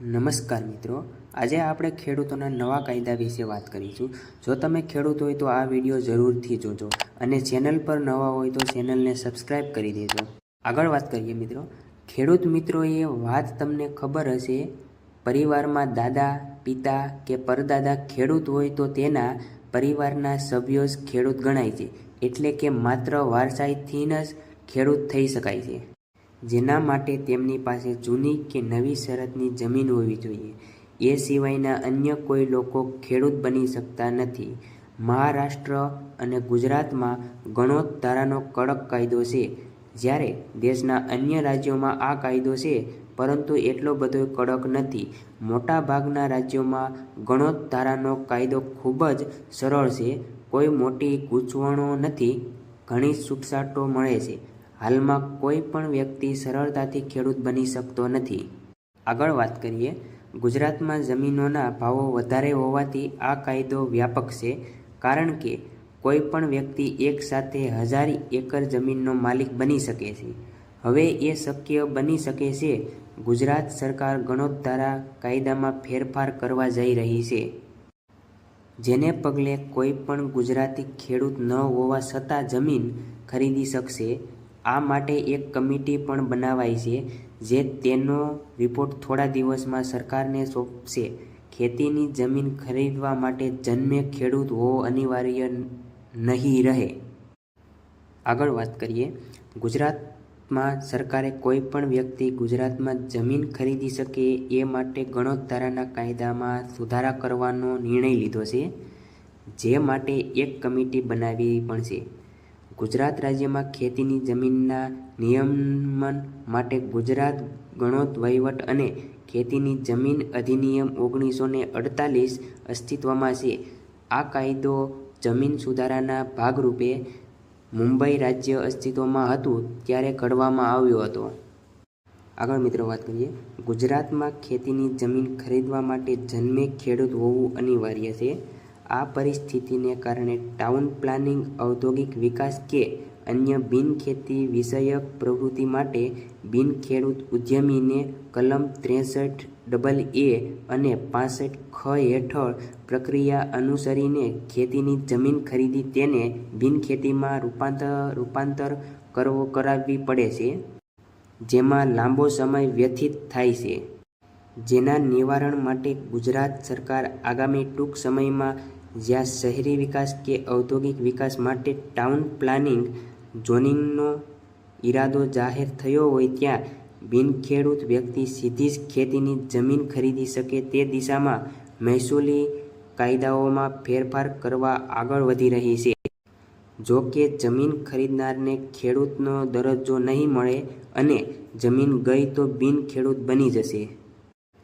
નમસ્કાર મિત્રો, આજે આપણે ખેડૂતોના નવા કાયદા વિશે વાત કરીશું। જો તમે ખેડૂત હોય તો આ વિડીયો જરૂરથી જોજો અને ચેનલ પર નવા હોય તો ચેનલને સબસ્ક્રાઈબ કરી દેજો। આગળ વાત કરીએ મિત્રો, ખેડૂત મિત્રોએ વાત તમને ખબર હશે, પરિવારમાં દાદા, પિતા કે પરદાદા ખેડૂત હોય તો તેના પરિવારના સભ્યો જ ખેડૂત ગણાય છે, એટલે કે માત્ર વારસાઈથી જ ખેડૂત થઈ શકાય છે, જેના માટે તેમની પાસે જૂની કે નવી શરતની જમીન હોવી જોઈએ। એ સિવાયના અન્ય કોઈ લોકો ખેડૂત બની શકતા નથી। મહારાષ્ટ્ર અને ગુજરાતમાં ગણોત ધારાનો કડક કાયદો છે, જ્યારે દેશના અન્ય રાજ્યોમાં આ કાયદો છે, પરંતુ એટલો બધો કડક નથી। મોટા ભાગના રાજ્યોમાં ગણોત ધારાનો કાયદો ખૂબ જ સરળ છે, કોઈ મોટી ગૂંચવણો નથી, ઘણી છૂટછાટો મળે છે। હાલમાં કોઈ પણ વ્યક્તિ સરળતાથી ખેડૂત બની શકતો નથી। આગળ વાત કરીએ, ગુજરાતમાં જમીનોના ભાવો વધારે હોવાથી આ કાયદો વ્યાપક છે, કારણ કે કોઈ પણ વ્યક્તિ એક સાથે 1000 એકર જમીનનો માલિક બની શકે છે। હવે એ શક્ય બની શકે છે। ગુજરાત સરકાર ગણોત ધારા કાયદામાં ફેરફાર કરવા જઈ રહી છે, જેને પગલે કોઈ પણ ગુજરાતી ખેડૂત ન હોવા છતાં જમીન ખરીદી શકશે। આ માટે એક કમિટી પણ બનાવાઈ છે, જે તેનો રિપોર્ટ થોડા દિવસમાં સરકારને સોંપશે। ખેતીની જમીન ખરીદવા માટે જન્મે ખેડૂત હોવો અનિવાર્ય નહીં રહે। આગળ વાત કરીએ, ગુજરાતમાં સરકારે કોઈ પણ વ્યક્તિ ગુજરાતમાં જમીન ખરીદી શકે એ માટે ગણોત ધારાના કાયદામાં સુધારા કરવાનો નિર્ણય લીધો છે, જે માટે એક કમિટી બનાવી પણ છે। ગુજરાત રાજ્યમાં ખેતીની જમીનના નિયમન માટે ગુજરાત ગણોત વહીવટ અને ખેતીની જમીન અધિનિયમ 1948 અસ્તિત્વમાં છે। આ કાયદો જમીન સુધારાના ભાગરૂપે મુંબઈ રાજ્ય અસ્તિત્વમાં હતું ત્યારે ઘડવામાં આવ્યો હતો। આગળ મિત્રો વાત કરીએ, ગુજરાતમાં ખેતીની જમીન ખરીદવા માટે જન્મે ખેડૂત હોવું અનિવાર્ય છે। આ પરિસ્થિતિને કારણે ટાઉન પ્લાનિંગ, ઔદ્યોગિક વિકાસ કે અન્ય બિનખેતી વિષયક પ્રવૃત્તિ માટે બિનખેડૂત ઉદ્યમીને કલમ 63AA અને 65ખ હેઠળ પ્રક્રિયા અનુસરીને ખેતીની જમીન ખરીદી તેને બિનખેતીમાં રૂપાંતર કરાવવી પડે છે, જેમાં લાંબો સમય વ્યતીત થાય છે। જેના નિવારણ માટે ગુજરાત સરકાર આગામી ટૂંક સમયમાં જ્યાં શહેરી વિકાસ કે ઔદ્યોગિક વિકાસ માટે ટાઉન પ્લાનિંગ ઝોનિંગનો ઇરાદો જાહેર થયો હોય ત્યાં બિનખેડૂત વ્યક્તિ સીધી જ ખેતીની જમીન ખરીદી શકે તે દિશામાં મહેસૂલી કાયદાઓમાં ફેરફાર કરવા આગળ વધી રહી છે। જો કે જમીન ખરીદનારને ખેડૂતનો દરજ્જો નહીં મળે અને જમીન ગઈ તો બિનખેડૂત બની જશે।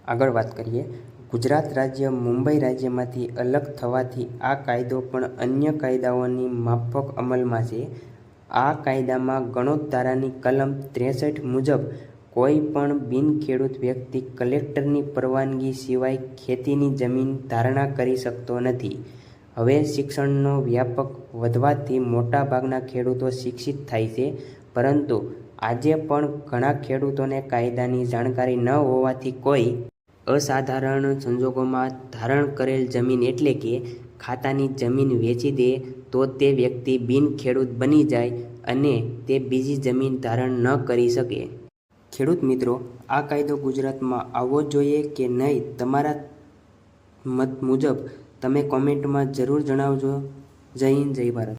આગળ વાત કરીએ, ગુજરાત રાજ્ય મુંબઈ રાજ્યમાંથી અલગ થવાથી આ કાયદો પણ અન્ય કાયદાઓની માફક અમલમાં છે। આ કાયદામાં ગણોત ધારાની કલમ 63 મુજબ કોઈ પણ બિનખેડૂત વ્યક્તિ કલેક્ટરની પરવાનગી સિવાય ખેતીની જમીન ધારણા કરી શકતો નથી। હવે શિક્ષણનો વ્યાપક વધવાથી મોટાભાગના ખેડૂતો શિક્ષિત થાય છે, પરંતુ આજે પણ ઘણા ખેડૂતોને કાયદાની જાણકારી ન હોવાથી કોઈ અસાધારણ સંજોગોમાં ધારણ કરેલ જમીન એટલે કે ખાતાની જમીન વેચી દે તો તે વ્યક્તિ બિનખેડૂત બની જાય અને તે બીજી જમીન ધારણ ન કરી શકે। ખેડૂત મિત્રો, આ કાયદો ગુજરાતમાં આવવો જોઈએ કે નહીં, તમારા મત મુજબ તમે કોમેન્ટમાં જરૂર જણાવજો। જય હિન્દ, જય ભારત।